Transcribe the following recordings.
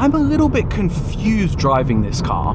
I'm a little bit confused driving this car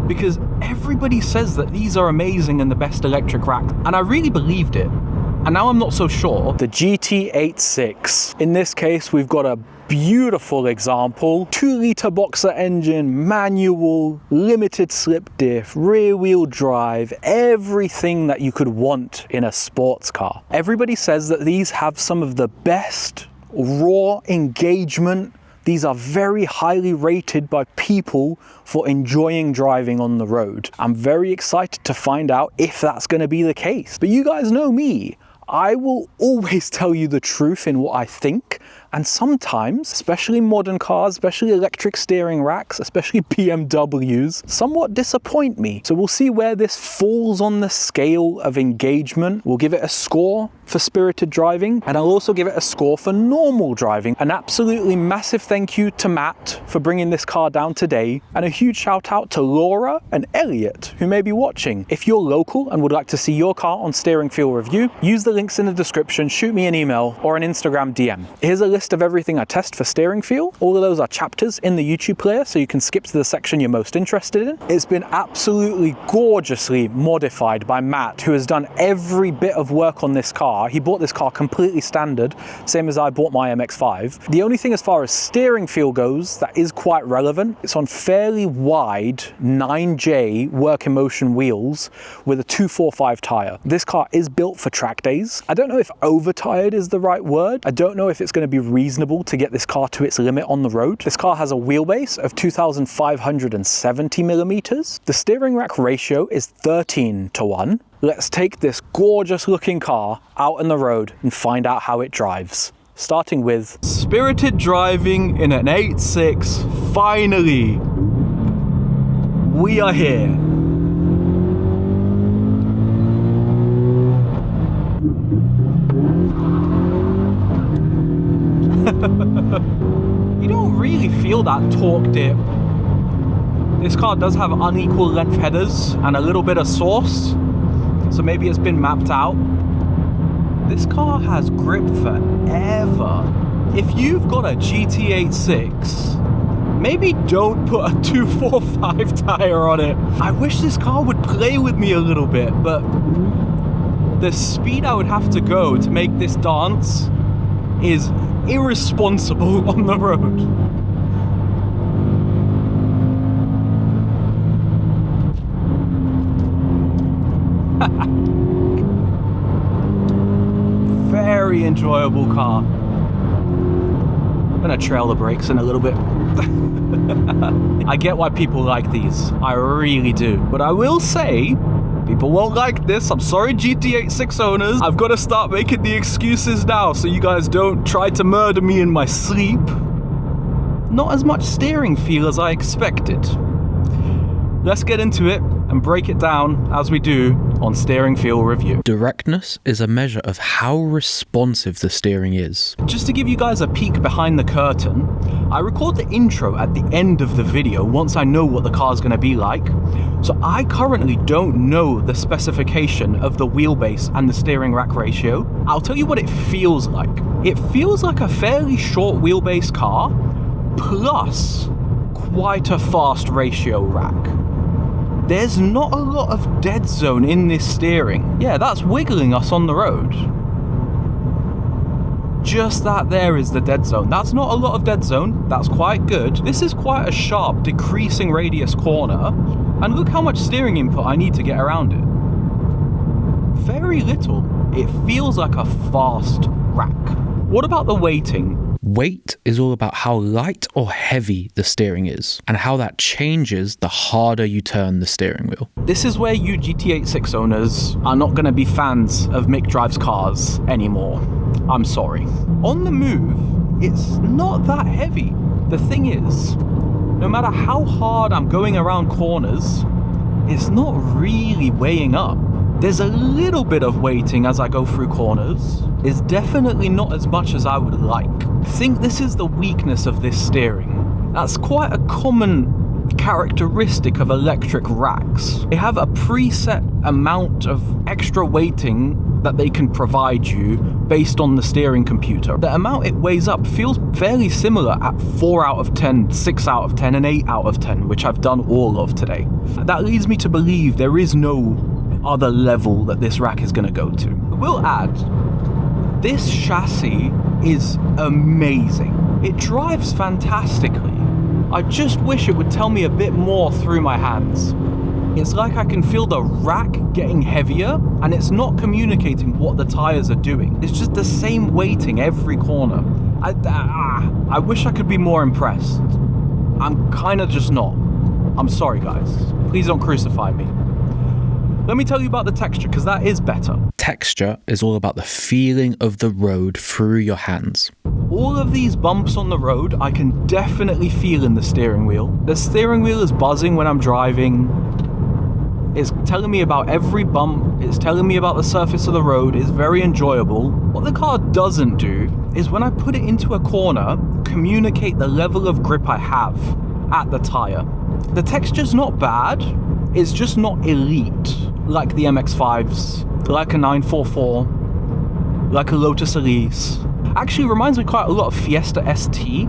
because everybody says that these are amazing and the best electric rack, and I really believed it. And now I'm not so sure. The GT86. In this case, we've got a beautiful example. 2-litre boxer engine, manual, limited slip diff, rear wheel drive, everything that you could want in a sports car. Everybody says that these have some of the best raw engagement. These are very highly rated by people for enjoying driving on the road. I'm very excited to find out if that's going to be the case. But you guys know me. I will always tell you the truth in what I think, and sometimes, especially modern cars, especially electric steering racks, especially BMWs, somewhat disappoint me. So we'll see where this falls on the scale of engagement. We'll give it a score for spirited driving, and I'll also give it a score for normal driving. An absolutely massive thank you to Matt for bringing this car down today, and a huge shout out to Laura and Elliot who may be watching. If you're local and would like to see your car on Steering Feel Review, use the links in the description, shoot me an email or an Instagram DM. Here's a list of everything I test for steering feel. All of those are chapters in the YouTube player, so you can skip to the section you're most interested in. It's been absolutely gorgeously modified by Matt, who has done every bit of work on this car. He bought this car completely standard, same as I bought my MX-5. The only thing as far as steering feel goes that is quite relevant, it's on fairly wide 9J work in motion wheels with a 245 tire. This car is built for track days. I don't know if overtired is the right word. I don't know if it's going to be reasonable to get this car to its limit on the road. This car has a wheelbase of 2,570 millimeters. The steering rack ratio is 13:1. Let's take this gorgeous looking car out on the road and find out how it drives. Starting with spirited driving in an 8.6. Finally, we are here. You don't really feel that torque dip. This car does have unequal length headers and a little bit of sauce, so maybe it's been mapped out. This car has grip forever. If you've got a GT86, maybe don't put a 245 tire on it. I wish this car would play with me a little bit, but the speed I would have to go to make this dance is irresponsible on the road. Very enjoyable car. I'm gonna trail the brakes in a little bit. I get why people like these. I really do. But I will say, people won't like this. I'm sorry, GT86 owners. I've got to start making the excuses now so you guys don't try to murder me in my sleep. Not as much steering feel as I expected. Let's get into it and break it down as we do on Steering Feel Review. Directness is a measure of how responsive the steering is. Just to give you guys a peek behind the curtain, I record the intro at the end of the video once I know what the car's going to be like. So I currently don't know the specification of the wheelbase and the steering rack ratio. I'll tell you what it feels like. It feels like a fairly short wheelbase car plus quite a fast ratio rack. There's not a lot of dead zone in this steering. Yeah, that's wiggling us on the road. Just that there is the dead zone. That's not a lot of dead zone. That's quite good. This is quite a sharp, decreasing radius corner. And look how much steering input I need to get around it. Very little. It feels like a fast rack. What about the weighting? Weight is all about how light or heavy the steering is, and how that changes the harder you turn the steering wheel. This is where you GT86 owners are not going to be fans of Mick Drives cars anymore. I'm sorry. On the move, it's not that heavy. The thing is, no matter how hard I'm going around corners, it's not really weighing up. There's a little bit of weighting as I go through corners. It's definitely not as much as I would like. I think this is the weakness of this steering. That's quite a common characteristic of electric racks. They have a preset amount of extra weighting that they can provide you based on the steering computer. The amount it weighs up feels fairly similar at 4 out of 10, 6 out of 10, and 8 out of 10, which I've done all of today. That leads me to believe there is no other level that this rack is going to go to. I will add, this chassis is amazing. It drives fantastically. I just wish it would tell me a bit more through my hands. It's like I can feel the rack getting heavier, and it's not communicating what the tires are doing. It's just the same weighting every corner. I wish I could be more impressed. I'm kind of just not. I'm sorry, guys. Please don't crucify me. Let me tell you about the texture, because that is better. Texture is all about the feeling of the road through your hands. All of these bumps on the road, I can definitely feel in the steering wheel. The steering wheel is buzzing when I'm driving. It's telling me about every bump. It's telling me about the surface of the road. It's very enjoyable. What the car doesn't do is when I put it into a corner, communicate the level of grip I have at the tire. The texture's not bad. It's just not elite, like the MX-5s, like a 944, like a Lotus Elise. Actually reminds me quite a lot of Fiesta ST.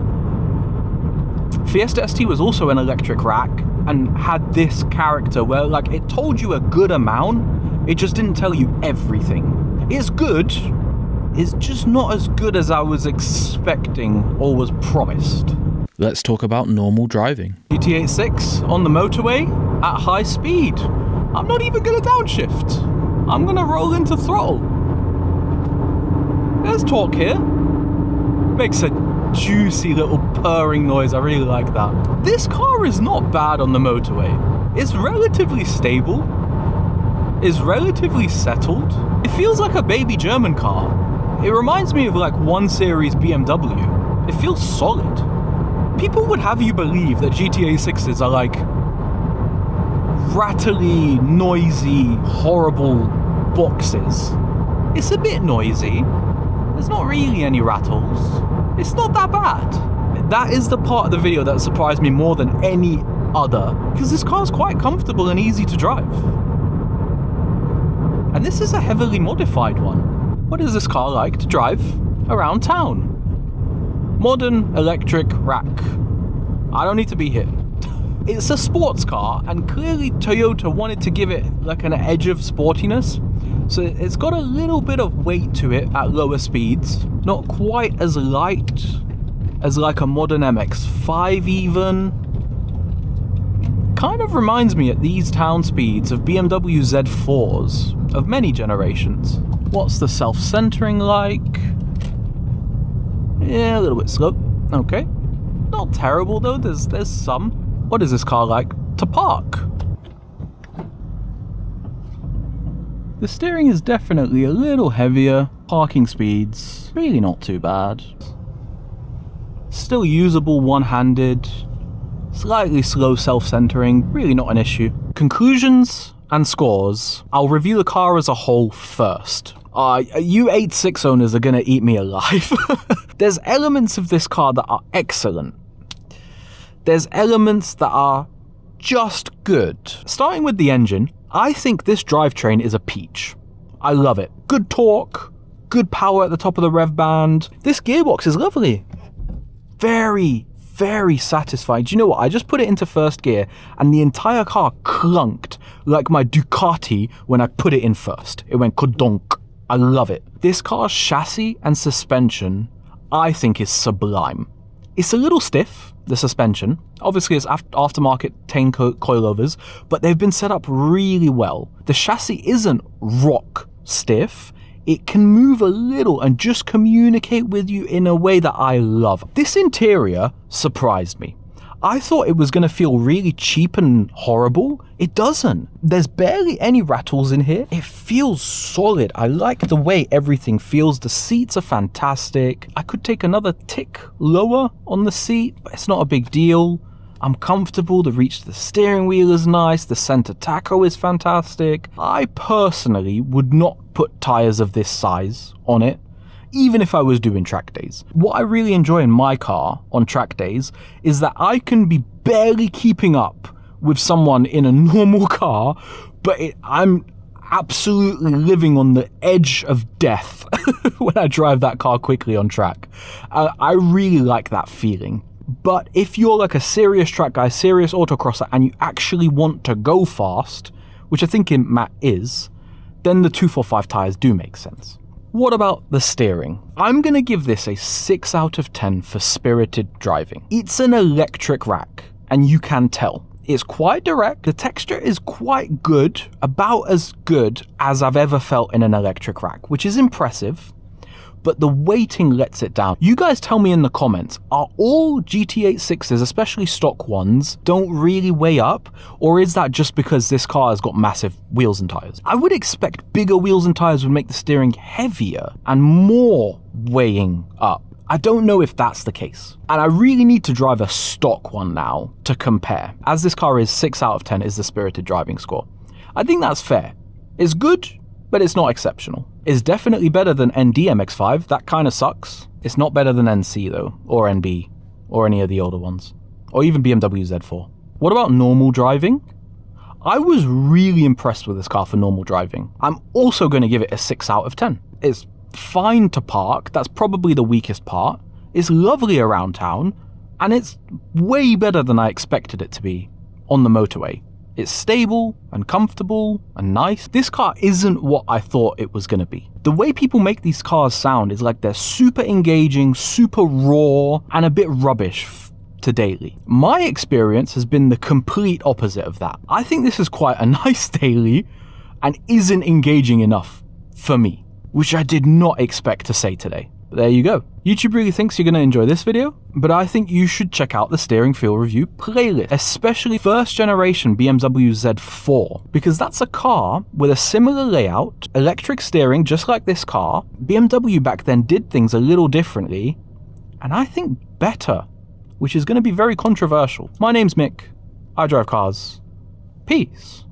Fiesta ST was also an electric rack and had this character where like it told you a good amount, it just didn't tell you everything. It's good, it's just not as good as I was expecting or was promised. Let's talk about normal driving. GT86 on the motorway at high speed. I'm not even gonna downshift. I'm gonna roll into throttle. There's torque here. Makes a juicy little purring noise. I really like that. This car is not bad on the motorway. It's relatively stable. It's relatively settled. It feels like a baby German car. It reminds me of like 1 Series BMW. It feels solid. People would have you believe that GT86s are like rattly, noisy, horrible boxes. It's a bit noisy. There's not really any rattles. It's not that bad. That is the part of the video that surprised me more than any other, because this car's quite comfortable and easy to drive. And this is a heavily modified one. What is this car like to drive around town? Modern electric rack. I don't need to be here. It's a sports car, and clearly Toyota wanted to give it like an edge of sportiness. So it's got a little bit of weight to it at lower speeds. Not quite as light as like a modern MX-5 even. Kind of reminds me at these town speeds of BMW Z4s of many generations. What's the self-centering like? Yeah, a little bit slow. Okay. Not terrible though, there's some. What is this car like to park? The steering is definitely a little heavier. Parking speeds, really not too bad. Still usable one-handed. Slightly slow self-centering, really not an issue. Conclusions and scores. I'll review the car as a whole first. You 86 owners are gonna eat me alive. There's elements of this car that are excellent. There's elements that are just good. Starting with the engine, I think this drivetrain is a peach. I love it. Good torque, good power at the top of the rev band. This gearbox is lovely. Very, very satisfying. Do you know what? I just put it into first gear and the entire car clunked like my Ducati when I put it in first. It went kodonk. I love it. This car's chassis and suspension, I think, is sublime. It's a little stiff, the suspension. Obviously, it's aftermarket Tane coilovers, but they've been set up really well. The chassis isn't rock stiff. It can move a little and just communicate with you in a way that I love. This interior surprised me. I thought it was going to feel really cheap and horrible. It doesn't. There's barely any rattles in here. It feels solid. I like the way everything feels. The seats are fantastic. I could take another tick lower on the seat, but it's not a big deal. I'm comfortable. The reach to the steering wheel is nice. The center tacho is fantastic. I personally would not put tires of this size on it, even if I was doing track days. What I really enjoy in my car on track days is that I can be barely keeping up with someone in a normal car, but I'm absolutely living on the edge of death when I drive that car quickly on track. I really like that feeling. But if you're like a serious track guy, serious autocrosser, and you actually want to go fast, which I think Matt is, then the 245 tyres do make sense. What about the steering? I'm going to give this a 6 out of 10 for spirited driving. It's an electric rack, and you can tell. It's quite direct, the texture is quite good, about as good as I've ever felt in an electric rack, which is impressive, but the weighting lets it down. You guys tell me in the comments, are all GT86s, especially stock ones, don't really weigh up, or is that just because this car has got massive wheels and tyres? I would expect bigger wheels and tyres would make the steering heavier and more weighing up. I don't know if that's the case. And I really need to drive a stock one now to compare, as this car is 6 out of 10 is the spirited driving score. I think that's fair. It's good, but it's not exceptional. It's definitely better than ND MX-5, that kind of sucks. It's not better than NC though, or NB, or any of the older ones, or even BMW Z4. What about normal driving? I was really impressed with this car for normal driving. I'm also going to give it a 6 out of 10. It's fine to park, that's probably the weakest part. It's lovely around town, and it's way better than I expected it to be on the motorway. It's stable and comfortable and nice. This car isn't what I thought it was going to be. The way people make these cars sound is like they're super engaging, super raw, and a bit rubbish to daily. My experience has been the complete opposite of that. I think this is quite a nice daily and isn't engaging enough for me, which I did not expect to say today. But there you go. YouTube really thinks you're going to enjoy this video, but I think you should check out the steering feel review playlist, especially first generation BMW Z4, because that's a car with a similar layout, electric steering just like this car. BMW back then did things a little differently, and I think better, which is going to be very controversial. My name's Mick. I drive cars. Peace.